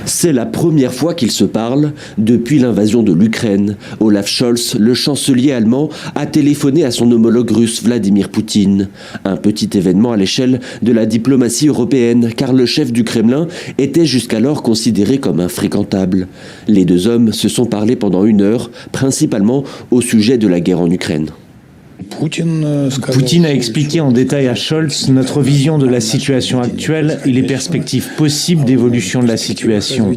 C'est la première fois qu'ils se parlent depuis l'invasion de l'Ukraine. Olaf Scholz, le chancelier allemand, a téléphoné à son homologue russe Vladimir Poutine. Un petit événement à l'échelle de la diplomatie européenne, car le chef du Kremlin était jusqu'alors considéré comme infréquentable. Les deux hommes se sont parlé pendant 1 heure, principalement au sujet de la guerre en Ukraine. Poutine a expliqué en détail à Scholz notre vision de la situation actuelle et les perspectives possibles d'évolution de la situation.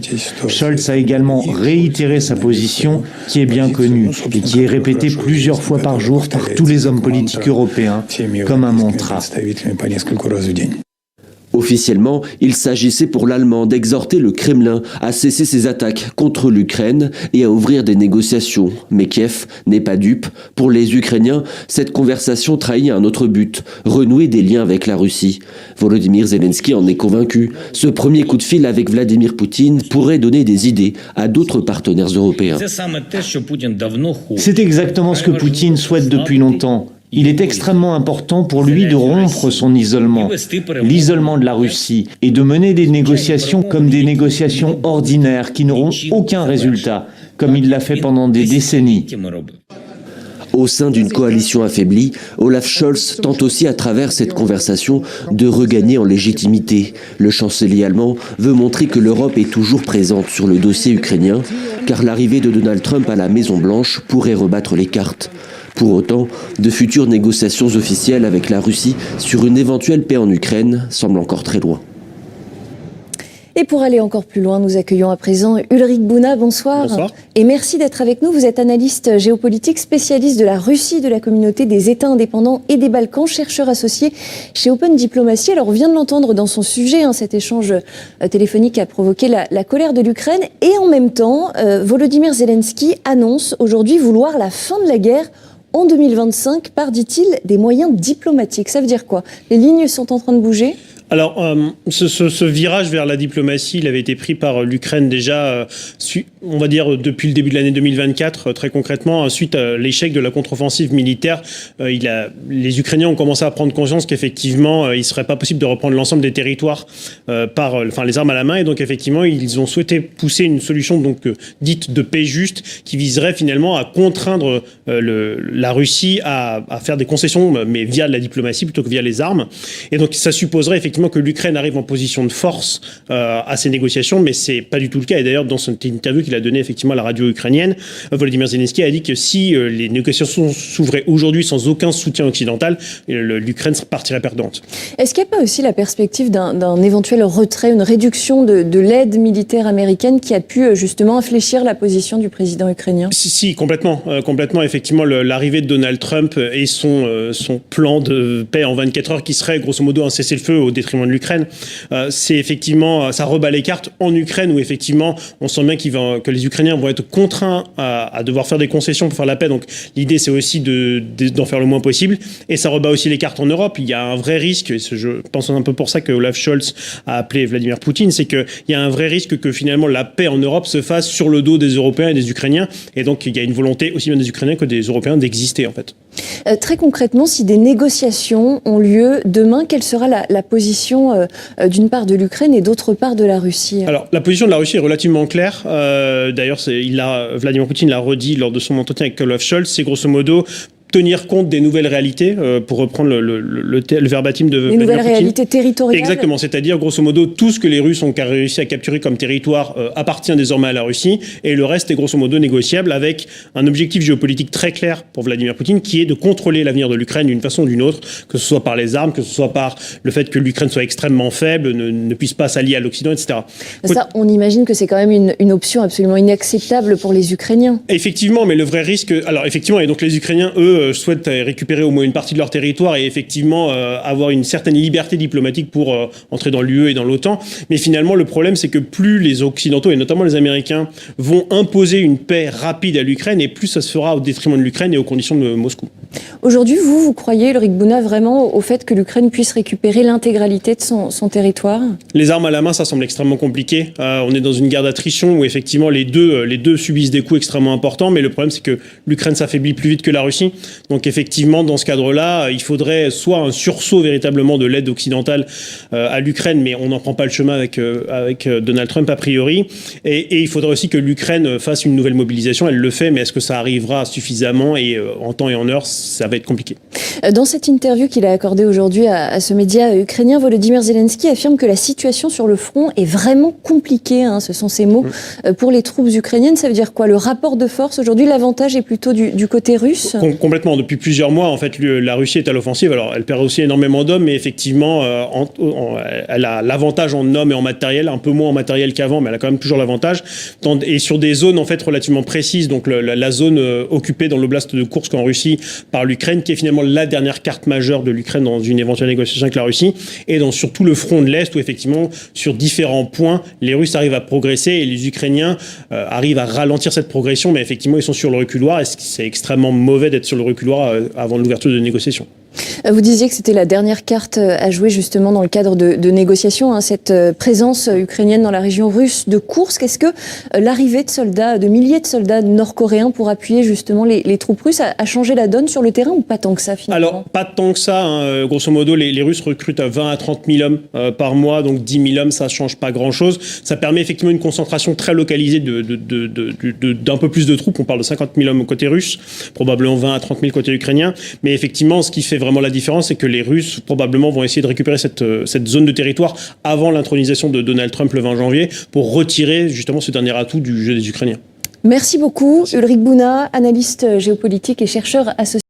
Scholz a également réitéré sa position qui est bien connue et qui est répétée plusieurs fois par jour par tous les hommes politiques européens comme un mantra. Officiellement, il s'agissait pour l'Allemand d'exhorter le Kremlin à cesser ses attaques contre l'Ukraine et à ouvrir des négociations. Mais Kiev n'est pas dupe. Pour les Ukrainiens, cette conversation trahit un autre but, renouer des liens avec la Russie. Volodymyr Zelensky en est convaincu. Ce premier coup de fil avec Vladimir Poutine pourrait donner des idées à d'autres partenaires européens. C'est exactement ce que Poutine souhaite depuis longtemps. Il est extrêmement important pour lui de rompre son isolement, l'isolement de la Russie, et de mener des négociations comme des négociations ordinaires qui n'auront aucun résultat, comme il l'a fait pendant des décennies. Au sein d'une coalition affaiblie, Olaf Scholz tente aussi à travers cette conversation de regagner en légitimité. Le chancelier allemand veut montrer que l'Europe est toujours présente sur le dossier ukrainien, car l'arrivée de Donald Trump à la Maison-Blanche pourrait rebattre les cartes. Pour autant, de futures négociations officielles avec la Russie sur une éventuelle paix en Ukraine semblent encore très loin. Et pour aller encore plus loin, nous accueillons à présent Ulrich Bouna. Bonsoir. Bonsoir. Et merci d'être avec nous. Vous êtes analyste géopolitique, spécialiste de la Russie, de la communauté des États indépendants et des Balkans, chercheur associé chez Open Diplomacy. Alors, on vient de l'entendre dans son sujet, cet échange téléphonique a provoqué la colère de l'Ukraine. Et en même temps, Volodymyr Zelensky annonce aujourd'hui vouloir la fin de la guerre en 2025 par, dit-il, des moyens diplomatiques. Ça veut dire quoi? Les lignes sont en train de bouger? Alors, ce virage vers la diplomatie, il avait été pris par l'Ukraine déjà, on va dire, depuis le début de l'année 2024, très concrètement, suite à l'échec de la contre-offensive militaire. Les Ukrainiens ont commencé à prendre conscience qu'effectivement, il ne serait pas possible de reprendre l'ensemble des territoires les armes à la main. Et donc, effectivement, ils ont souhaité pousser une solution dite de paix juste, qui viserait finalement à contraindre la Russie à faire des concessions, mais via la diplomatie plutôt que via les armes. Et donc, ça supposerait effectivement que l'Ukraine arrive en position de force à ces négociations, mais c'est pas du tout le cas. Et d'ailleurs, dans cette interview qu'il a donnée effectivement à la radio ukrainienne, Volodymyr Zelensky a dit que si les négociations s'ouvraient aujourd'hui sans aucun soutien occidental, l'Ukraine partirait perdante. Est-ce qu'il n'y a pas aussi la perspective d'un éventuel retrait, une réduction de l'aide militaire américaine qui a pu justement infléchir la position du président ukrainien? Si, complètement. Effectivement, l'arrivée de Donald Trump et son plan de paix en 24 heures qui serait grosso modo un cessez-le-feu au détriment de l'Ukraine, c'est effectivement, ça rebat les cartes en Ukraine où effectivement on sent bien que les Ukrainiens vont être contraints à devoir faire des concessions pour faire la paix. Donc l'idée c'est aussi d'en faire le moins possible, et ça rebat aussi les cartes en Europe. Il y a un vrai risque, et je pense un peu pour ça que Olaf Scholz a appelé Vladimir Poutine, c'est qu'il y a un vrai risque que finalement la paix en Europe se fasse sur le dos des Européens et des Ukrainiens, et donc il y a une volonté aussi bien des Ukrainiens que des Européens d'exister en fait. Très concrètement, si des négociations ont lieu demain, quelle sera la position d'une part de l'Ukraine et d'autre part de la Russie? Alors, la position de la Russie est relativement claire. D'ailleurs, Vladimir Poutine l'a redit lors de son entretien avec Olaf Scholz. C'est grosso modo tenir compte des nouvelles réalités, pour reprendre le verbatim de Vladimir Poutine. Les nouvelles réalités territoriales. Exactement, c'est-à-dire grosso modo tout ce que les Russes ont réussi à capturer comme territoire appartient désormais à la Russie, et le reste est grosso modo négociable, avec un objectif géopolitique très clair pour Vladimir Poutine qui est de contrôler l'avenir de l'Ukraine d'une façon ou d'une autre, que ce soit par les armes, que ce soit par le fait que l'Ukraine soit extrêmement faible, ne puisse pas s'allier à l'Occident, etc. Ça, on imagine que c'est quand même une option absolument inacceptable pour les Ukrainiens. Effectivement, mais le vrai risque... Alors effectivement, et donc les Ukrainiens, eux, souhaitent récupérer au moins une partie de leur territoire et effectivement avoir une certaine liberté diplomatique pour entrer dans l'UE et dans l'OTAN. Mais finalement, le problème, c'est que plus les Occidentaux, et notamment les Américains, vont imposer une paix rapide à l'Ukraine, et plus ça se fera au détriment de l'Ukraine et aux conditions de Moscou. Aujourd'hui, vous croyez, Ulrich Bouna, vraiment au fait que l'Ukraine puisse récupérer l'intégralité de son territoire? Les armes à la main, ça semble extrêmement compliqué. On est dans une guerre d'attrition où effectivement les deux subissent des coups extrêmement importants, mais le problème c'est que l'Ukraine s'affaiblit plus vite que la Russie. Donc effectivement, dans ce cadre-là, il faudrait soit un sursaut véritablement de l'aide occidentale à l'Ukraine, mais on n'en prend pas le chemin avec Donald Trump a priori. Et il faudrait aussi que l'Ukraine fasse une nouvelle mobilisation. Elle le fait, mais est-ce que ça arrivera suffisamment et en temps et en heure? Ça va être compliqué. Dans cette interview qu'il a accordée aujourd'hui à ce média ukrainien, Volodymyr Zelensky affirme que la situation sur le front est vraiment compliquée, hein, ce sont ses mots, pour les troupes ukrainiennes. Ça veut dire quoi? Le rapport de force aujourd'hui, l'avantage est plutôt du côté russe? Complètement. Depuis plusieurs mois, en fait, la Russie est à l'offensive. Alors, elle perd aussi énormément d'hommes, mais effectivement, elle a l'avantage en hommes et en matériel, un peu moins en matériel qu'avant, mais elle a quand même toujours l'avantage. Et sur des zones, en fait, relativement précises, donc la zone occupée dans l'oblast de Koursk en Russie par l'Ukraine, qui est finalement la dernière carte majeure de l'Ukraine dans une éventuelle négociation avec la Russie, et dans surtout le front de l'Est, où effectivement, sur différents points, les Russes arrivent à progresser et les Ukrainiens arrivent à ralentir cette progression, mais effectivement, ils sont sur le reculoir, et c'est extrêmement mauvais d'être sur le reculoir avant l'ouverture de négociations. Vous disiez que c'était la dernière carte à jouer justement dans le cadre de négociations, hein, cette présence ukrainienne dans la région russe de Koursk. Est-ce que l'arrivée de soldats, de milliers de soldats nord-coréens pour appuyer justement les troupes russes a changé la donne sur le terrain ou pas tant que ça finalement? Alors, pas tant que ça. Hein. Grosso modo, les Russes recrutent à 20 à 30 000 hommes par mois, donc 10 000 hommes, ça ne change pas grand-chose. Ça permet effectivement une concentration très localisée d'un peu plus de troupes. On parle de 50 000 hommes côté russe, probablement 20 à 30 000 côté ukrainien. Mais effectivement, ce qui fait vraiment la différence, c'est que les Russes probablement vont essayer de récupérer cette zone de territoire avant l'intronisation de Donald Trump le 20 janvier pour retirer justement ce dernier atout du jeu des Ukrainiens. Merci beaucoup, Ulrich Bouna, analyste géopolitique et chercheur associé.